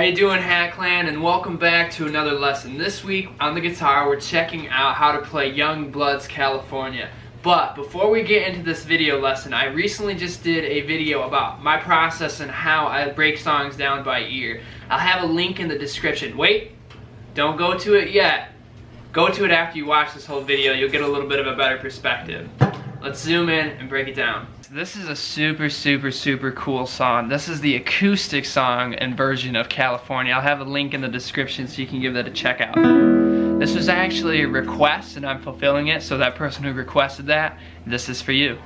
you doing, Hat Clan? And welcome back to another lesson. This week on the guitar we're checking out how to play Yungblud's California. But before we get into this video lesson, I recently just did a video about my process and how I break songs down by ear. I'll have a link in the description. Wait, don't go to it yet. Go to it after you watch this whole video. You'll get a little bit of a better perspective. Let's zoom in and break it down. This is a super cool song. This is the acoustic song and version of California. I'll have a link in the description so you can give that a check out. This was actually a request and I'm fulfilling it, so that person who requested that, this is for you.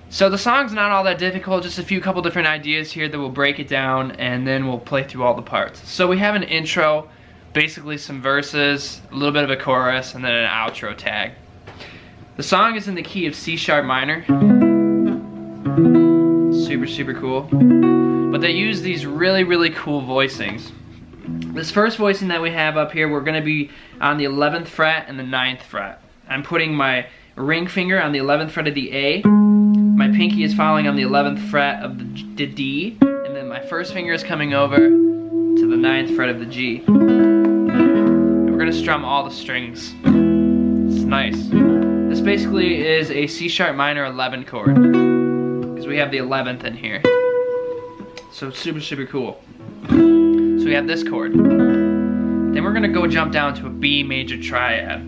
So the song's not all that difficult, just a couple different ideas here that will break it down, and then we'll play through all the parts. So we have an intro, basically some verses, a little bit of a chorus, and then an outro tag. The song is in the key of C sharp minor. Super cool. But they use these really cool voicings. This first voicing that we have up here, we're going to be on the 11th fret and the 9th fret. I'm putting my ring finger on the 11th fret of the A. My pinky is following on the 11th fret of the D. And then my first finger is coming over to the 9th fret of the G. And we're going to strum all the strings. It's nice. This basically is a C sharp minor 11 chord, because we have the 11th in here. So super cool. So we have this chord. Then we're gonna go jump down to a B major triad.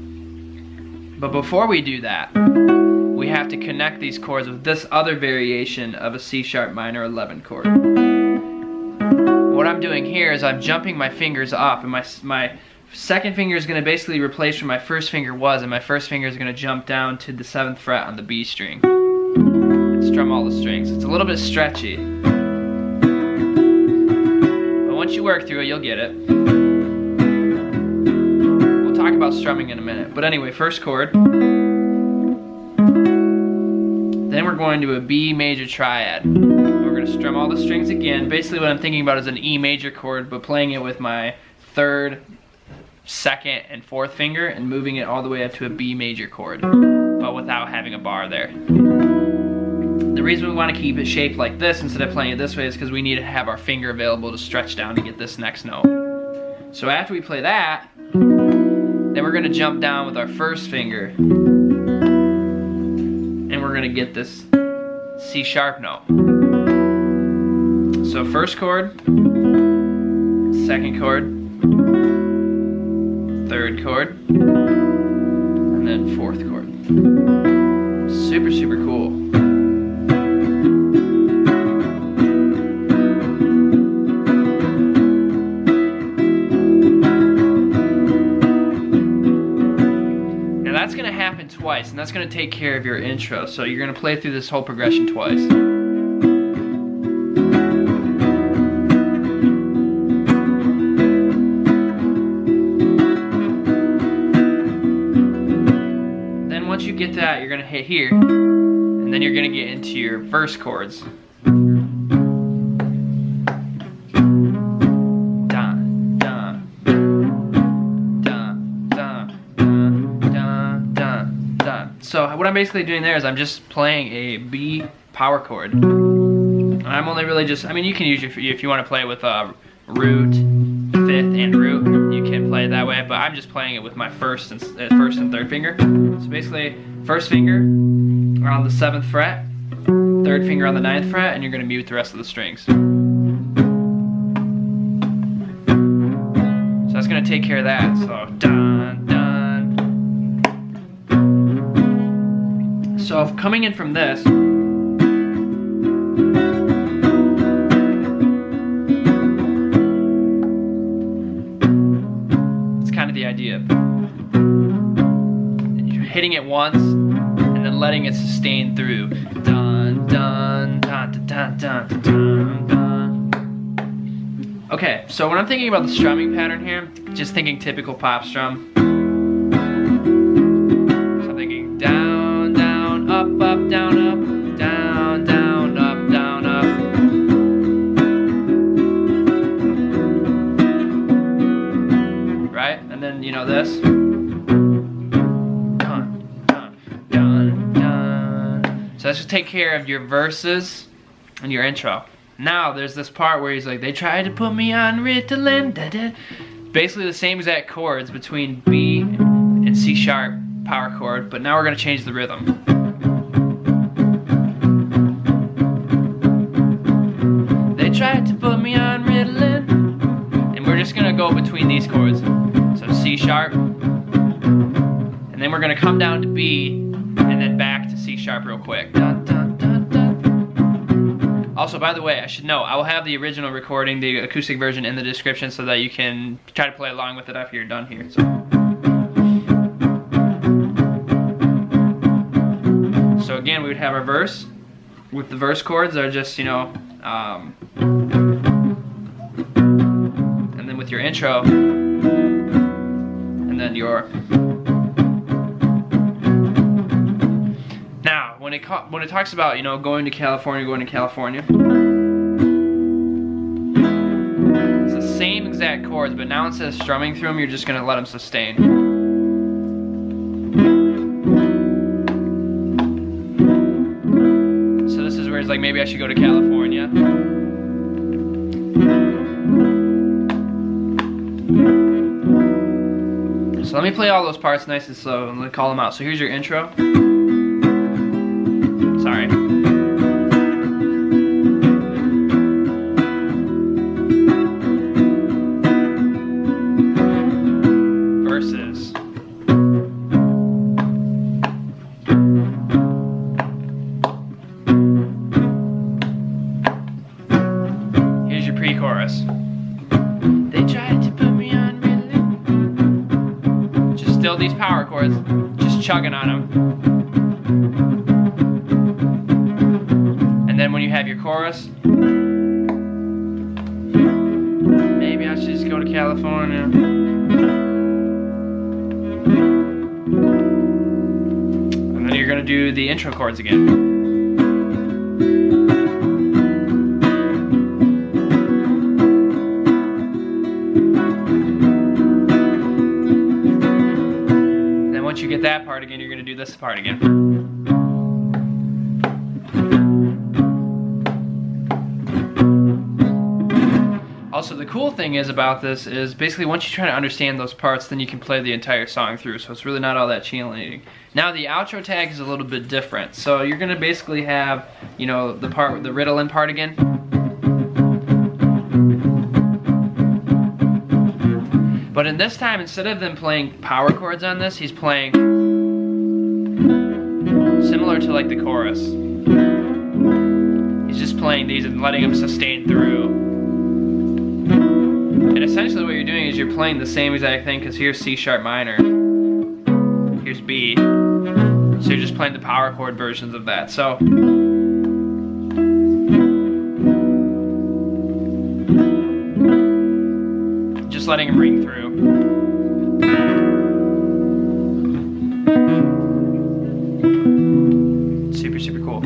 But before we do that, we have to connect these chords with this other variation of a C sharp minor 11 chord. What I'm doing here is I'm jumping my fingers up, and my second finger is going to basically replace where my first finger was, and my first finger is going to jump down to the 7th fret on the B string and strum all the strings. It's a little bit stretchy, but once you work through it, you'll get it. We'll talk about strumming in a minute, but anyway, first chord. Then we're going to a B major triad. We're going to strum all the strings again. Basically what I'm thinking about is an E major chord, but playing it with my 3rd, 2nd, and 4th finger and moving it all the way up to a B major chord, but without having a bar there. The reason we want to keep it shaped like this instead of playing it this way is because we need to have our finger available to stretch down to get this next note. So after we play that, then we're going to jump down with our first finger and we're going to get this C sharp note. So first chord, 2nd chord, 3rd chord, and then 4th chord. Super cool. Now that's going to happen twice, and that's going to take care of your intro. So you're going to play through this whole progression twice. Once you get that, you're going to hit here, and then you're going to get into your verse chords. Dun, dun, dun, dun, dun, dun, dun, dun. So what I'm basically doing there is I'm just playing a B power chord. I'm only really just, I mean, you can use if you want to play with root, 5th, and root, you can play it that way, but I'm just playing it with my first and 3rd finger. So basically, first finger on the 7th fret, 3rd finger on the 9th fret, and you're going to mute the rest of the strings. So that's going to take care of that. So dun dun. So coming in from this, the idea. And you're hitting it once and then letting it sustain through. Dun dun dun dun dun dun dun. Okay, so when I'm thinking about the strumming pattern here, just thinking typical pop strum. So I'm thinking down, down, up, up, down, up, down, down, up, down, up. Right? And then, you know, this. Dun, dun, dun, dun. So let's just take care of your verses and your intro. Now there's this part where he's like, they tried to put me on Ritalin, da da. Basically the same exact chords between B and C sharp power chord, but now we're gonna change the rhythm. They tried to put me on Ritalin, and we're just gonna go between these chords. So C sharp, and then we're gonna come down to B, and then back to C sharp real quick. Dun, dun, dun, dun. Also, by the way, I should note, I will have the original recording, the acoustic version, in the description so that you can try to play along with it after you're done here. So again, we would have our verse, with the verse chords that are just, you know, and then with your intro, and then your... When it talks about, you know, going to California, it's the same exact chords, but now instead of strumming through them, you're just gonna let them sustain. So this is where it's like, maybe I should go to California. So let me play all those parts nice and slow and call them out. So here's your intro. Sorry. Verses. Here's your pre-chorus. They tried to put me on rhythm. Just still these power chords, just chugging on them. And then when you have your chorus, maybe I should just go to California. And then you're gonna do the intro chords again. And then once you get that part again, you're gonna do this part again. Also, the cool thing is about this is basically once you try to understand those parts, then you can play the entire song through, so it's really not all that challenging. Now the outro tag is a little bit different. So you're gonna basically have, you know, the part, the Ritalin part again. But in this time, instead of them playing power chords on this, he's playing similar to like the chorus. He's just playing these and letting them sustain through. And essentially what you're doing is you're playing the same exact thing, because here's C sharp minor, here's B, so you're just playing the power chord versions of that. So just letting them ring through. Super, super cool.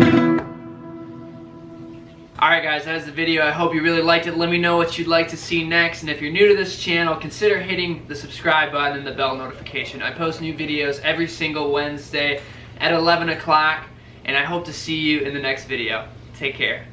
Alright guys, that is the video. I hope you really liked it. Let me know what you'd like to see next, and if you're new to this channel, consider hitting the subscribe button and the bell notification. I post new videos every single Wednesday at 11 o'clock, and I hope to see you in the next video. Take care.